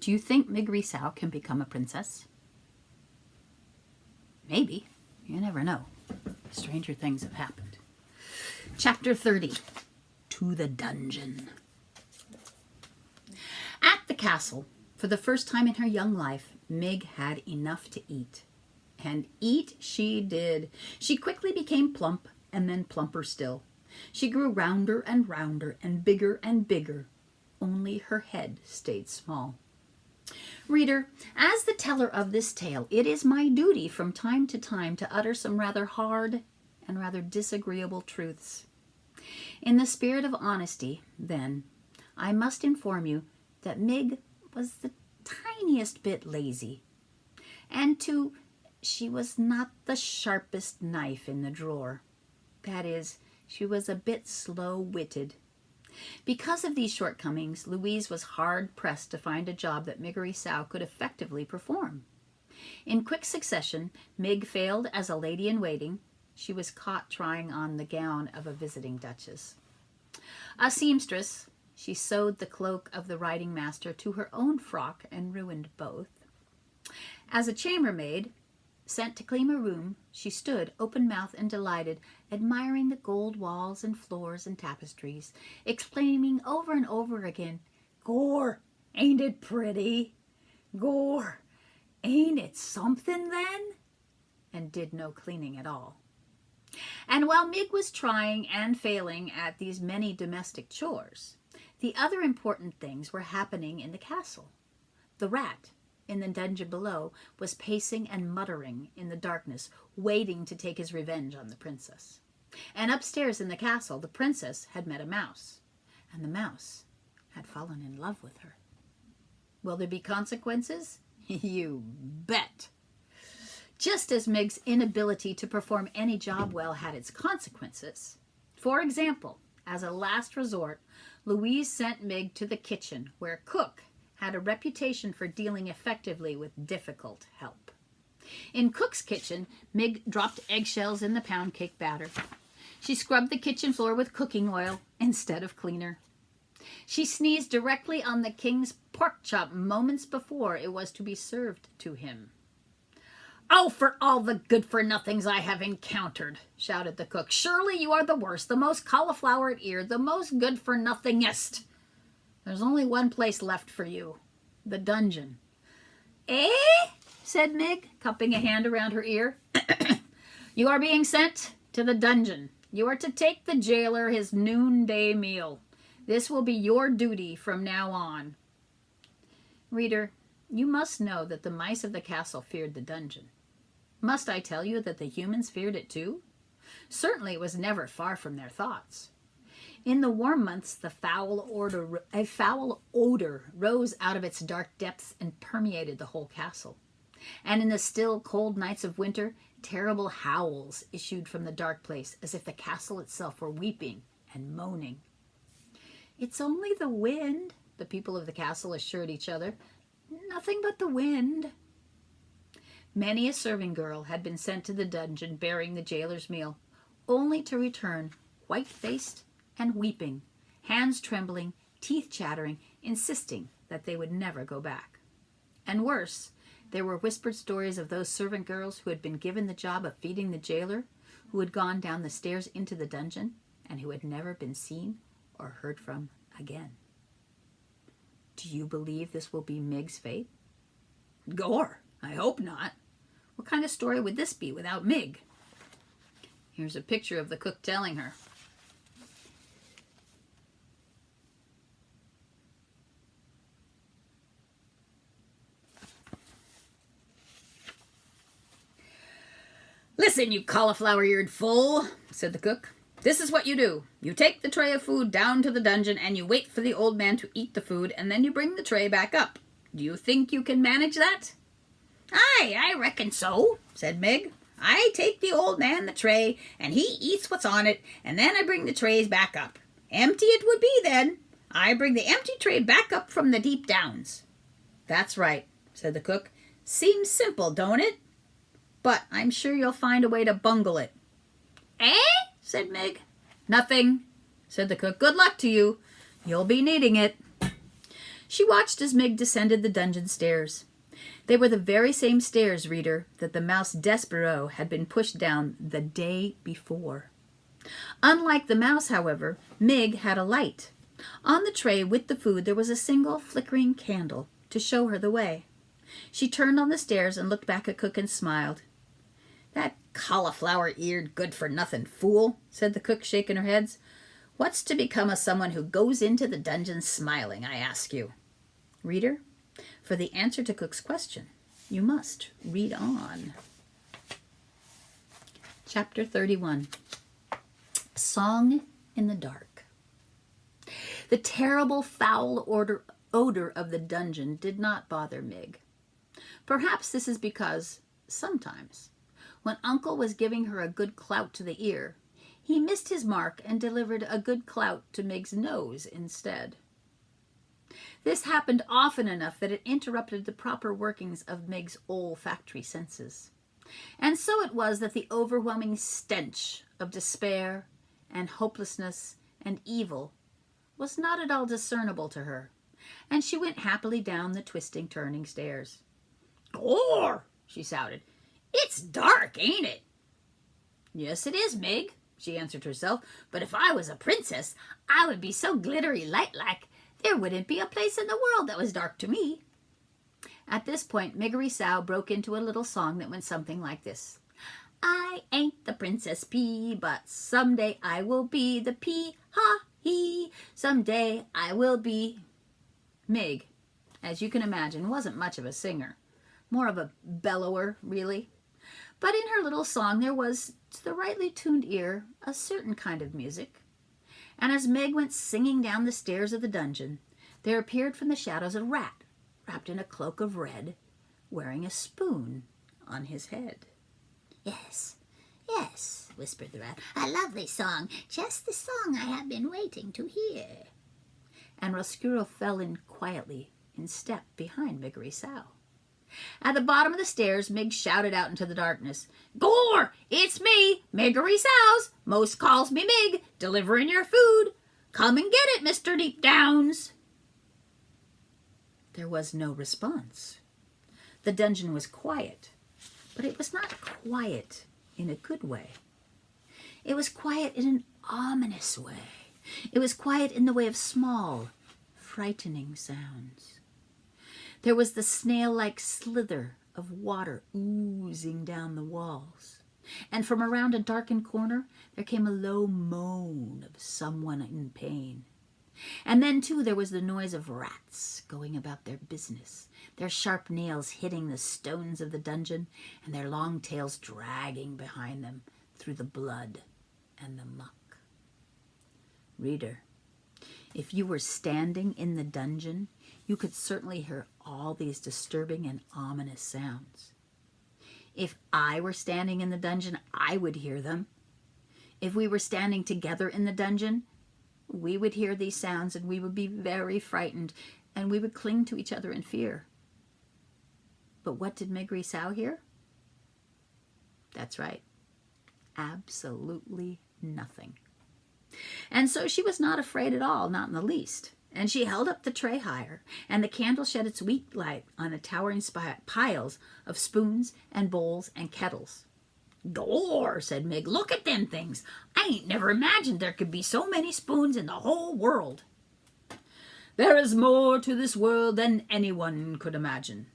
Do you think Mig-Risau can become a princess? Maybe. You never know. Stranger things have happened. Chapter 30. To the dungeon. At the castle, for the first time in her young life, Mig had enough to eat. And eat she did. She quickly became plump, and then plumper still. She grew rounder and rounder, and bigger. Only her head stayed small. Reader, as the teller of this tale, it is my duty from time to time to utter some rather hard and rather disagreeable truths. In the spirit of honesty, then, I must inform you that Mig was the tiniest bit lazy, and she was not the sharpest knife in the drawer. That is, she was a bit slow-witted. Because of these shortcomings, Louise was hard-pressed to find a job that Mig-Risau could effectively perform. In quick succession, Mig failed as a lady-in-waiting. She was caught trying on the gown of a visiting duchess. A seamstress, she sewed the cloak of the riding master to her own frock and ruined both. As a chambermaid, sent to clean a room, she stood, open-mouthed and delighted, admiring the gold walls and floors and tapestries, exclaiming over and over again, "Gor, ain't it pretty? Gor, ain't it something then?" and did no cleaning at all. And while Mig was trying and failing at these many domestic chores, the other important things were happening in the castle. The rat, in the dungeon below, was pacing and muttering in the darkness, waiting to take his revenge on the princess. And upstairs in the castle, the princess had met a mouse, and the mouse had fallen in love with her. Will there be consequences? You bet! Just as Mig's inability to perform any job well had its consequences. For example, as a last resort, Louise sent Mig to the kitchen, where Cook had a reputation for dealing effectively with difficult help. In Cook's kitchen, Mig dropped eggshells in the pound cake batter. She scrubbed the kitchen floor with cooking oil instead of cleaner. She sneezed directly on the king's pork chop moments before it was to be served to him. "Oh, for all the good-for-nothings I have encountered," shouted the cook. "Surely you are the worst, the most cauliflowered ear, the most good-for-nothingest. There's only one place left for you, the dungeon." "Eh?" said Mig, cupping a hand around her ear. "You are being sent to the dungeon. You are to take the jailer his noonday meal. This will be your duty from now on." Reader, you must know that the mice of the castle feared the dungeon. Must I tell you that the humans feared it too? Certainly it was never far from their thoughts. In the warm months, a foul odor rose out of its dark depths and permeated the whole castle. And in the still, cold nights of winter, terrible howls issued from the dark place, as if the castle itself were weeping and moaning. "It's only the wind," the people of the castle assured each other. "Nothing but the wind." Many a serving girl had been sent to the dungeon bearing the jailer's meal, only to return white-faced and weeping, hands trembling, teeth chattering, insisting that they would never go back. And worse, there were whispered stories of those servant girls who had been given the job of feeding the jailer, who had gone down the stairs into the dungeon, and who had never been seen or heard from again. Do you believe this will be Mig's fate? Gore, I hope not. What kind of story would this be without Mig? Here's a picture of the cook telling her. "Listen, you cauliflower-eared fool," said the cook. "This is what you do. You take the tray of food down to the dungeon, and you wait for the old man to eat the food, and then you bring the tray back up. Do you think you can manage that?" "Aye, I reckon so," said Mig. "I take the old man the tray, and he eats what's on it, and then I bring the trays back up. Empty it would be then. I bring the empty tray back up from the deep downs." "That's right," said the cook. "Seems simple, don't it? But I'm sure you'll find a way to bungle it." "Eh?" said Mig. "Nothing," said the cook. "Good luck to you. You'll be needing it." She watched as Mig descended the dungeon stairs. They were the very same stairs, reader, that the mouse Despereaux had been pushed down the day before. Unlike the mouse, however, Mig had a light. On the tray with the food there was a single flickering candle to show her the way. She turned on the stairs and looked back at cook and smiled. "That cauliflower-eared good-for-nothing fool," said the cook, shaking her head. "What's to become of someone who goes into the dungeon smiling, I ask you?" Reader, for the answer to Cook's question, you must read on. Chapter 31. Song in the Dark. The terrible foul odor of the dungeon did not bother Mig. Perhaps this is because, sometimes, when Uncle was giving her a good clout to the ear, he missed his mark and delivered a good clout to Mig's nose instead. This happened often enough that it interrupted the proper workings of Mig's olfactory senses. And so it was that the overwhelming stench of despair and hopelessness and evil was not at all discernible to her, and she went happily down the twisting, turning stairs. "Gore!" she shouted. "It's dark, ain't it?" "Yes, it is, Mig," she answered herself. "But if I was a princess, I would be so glittery light-like, there wouldn't be a place in the world that was dark to me." At this point, Miggery Sow broke into a little song that went something like this. "I ain't the Princess Pea, but someday I will be the pea-ha-hee. Someday I will be..." Mig, as you can imagine, wasn't much of a singer. More of a bellower, really. But in her little song there was, to the rightly tuned ear, a certain kind of music. And as Meg went singing down the stairs of the dungeon, there appeared from the shadows a rat, wrapped in a cloak of red, wearing a spoon on his head. "Yes, yes," whispered the rat. "A lovely song, just the song I have been waiting to hear." And Roscuro fell in quietly in step behind Miggery Sow. At the bottom of the stairs, Mig shouted out into the darkness, "Gore! It's me, Miggery Sows! Most calls me Mig, delivering your food. Come and get it, Mr. Deep Downs." There was no response. The dungeon was quiet, but it was not quiet in a good way. It was quiet in an ominous way. It was quiet in the way of small, frightening sounds. There was the snail-like slither of water oozing down the walls, and from around a darkened corner there came a low moan of someone in pain. And then, too, there was the noise of rats going about their business, their sharp nails hitting the stones of the dungeon, and their long tails dragging behind them through the blood and the muck. Reader, if you were standing in the dungeon, you could certainly hear all these disturbing and ominous sounds. If I were standing in the dungeon, I would hear them. If we were standing together in the dungeon, we would hear these sounds, and we would be very frightened, and we would cling to each other in fear. But what did Miggery Sow hear? That's right. Absolutely nothing. And so she was not afraid at all, not in the least. And she held up the tray higher, and the candle shed its weak light on the towering piles of spoons and bowls and kettles. "Gore," said Mig, "look at them things. I ain't never imagined there could be so many spoons in the whole world." "There is more to this world than anyone could imagine,"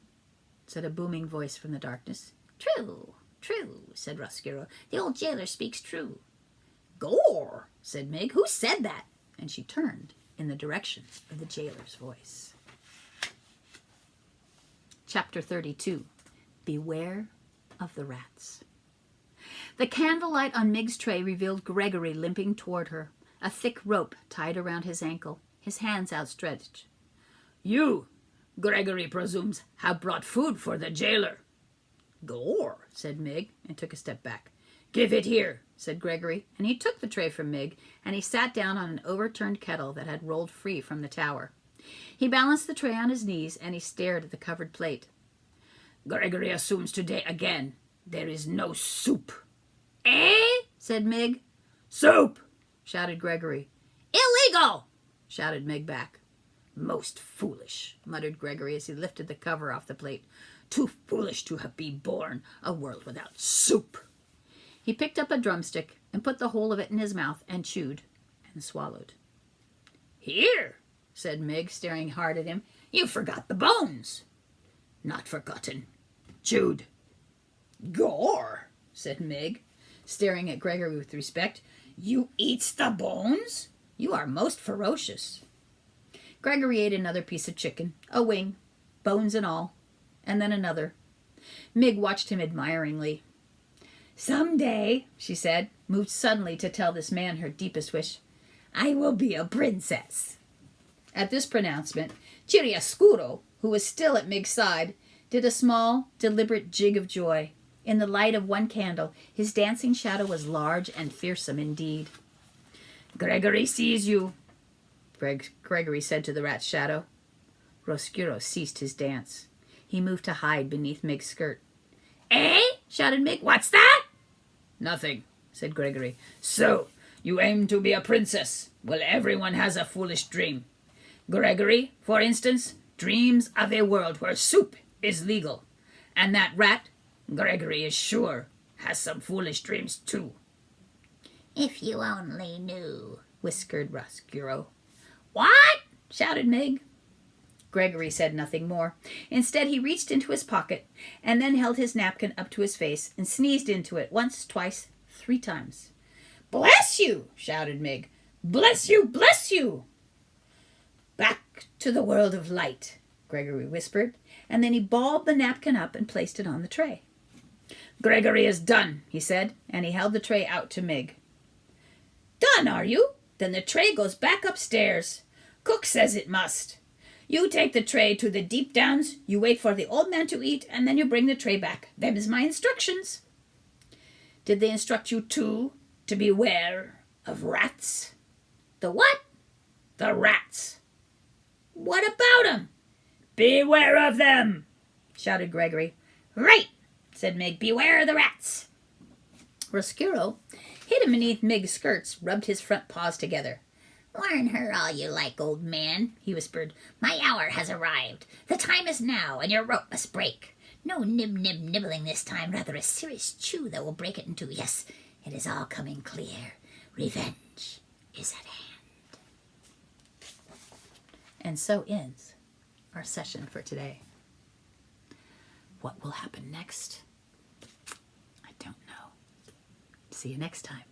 said a booming voice from the darkness. "True, true," said Roscuro. "The old jailer speaks true." "Gore," said Mig. "Who said that?" And she turned in the direction of the jailer's voice. Chapter 32. Beware of the Rats. The candlelight on Mig's tray revealed Gregory limping toward her, a thick rope tied around his ankle, his hands outstretched. "You, Gregory presumes, have brought food for the jailer." "Gore," said Mig, and took a step back. "Give it here," said Gregory, and he took the tray from Mig, and he sat down on an overturned kettle that had rolled free from the tower. He balanced the tray on his knees, and he stared at the covered plate. "Gregory assumes today again. There is no soup." "Eh?" said Mig. "Soup!" shouted Gregory. "Illegal!" shouted Mig back. Most foolish, muttered Gregory as he lifted the cover off the plate. Too foolish to have been born, a world without soup. He picked up a drumstick and put the whole of it in his mouth and chewed and swallowed. Here, said Mig, staring hard at him. You forgot the bones. Not forgotten. Chewed. Gore, said Mig, staring at Gregory with respect. You eats the bones? You are most ferocious. Gregory ate another piece of chicken, a wing, bones and all, and then another. Mig watched him admiringly. Some day, she said, moved suddenly to tell this man her deepest wish, I will be a princess. At this pronouncement, Chiaroscuro, who was still at Mig's side, did a small, deliberate jig of joy. In the light of one candle, his dancing shadow was large and fearsome indeed. Gregory sees you, Gregory said to the rat's shadow. Roscuro ceased his dance. He moved to hide beneath Mig's skirt. Eh? Shouted Mig. What's that? Nothing, said Gregory. So, you aim to be a princess. Well, everyone has a foolish dream. Gregory, for instance, dreams of a world where soup is legal. And that rat, Gregory is sure, has some foolish dreams too. If you only knew, whispered Roscuro. What? Shouted Mig. Gregory said nothing more. Instead, he reached into his pocket and then held his napkin up to his face and sneezed into it once, twice, 3 times. Bless you, shouted Mig. Bless you, bless you. Back to the world of light, Gregory whispered, and then he balled the napkin up and placed it on the tray. Gregory is done, he said, and he held the tray out to Mig. Done, are you? Then the tray goes back upstairs. Cook says it must. You take the tray to the deep downs, you wait for the old man to eat, and then you bring the tray back. Them is my instructions. Did they instruct you, too, to beware of rats? The what? The rats. What about 'em? Beware of them, shouted Gregory. Right, said Mig. Beware of the rats. Roscuro, hidden beneath Mig's skirts, rubbed his front paws together. Warn her all you like, old man, he whispered. My hour has arrived. The time is now, and your rope must break. No nibbling this time, rather a serious chew that will break it in two. Yes, it is all coming clear. Revenge is at hand. And so ends our session for today. What will happen next? I don't know. See you next time.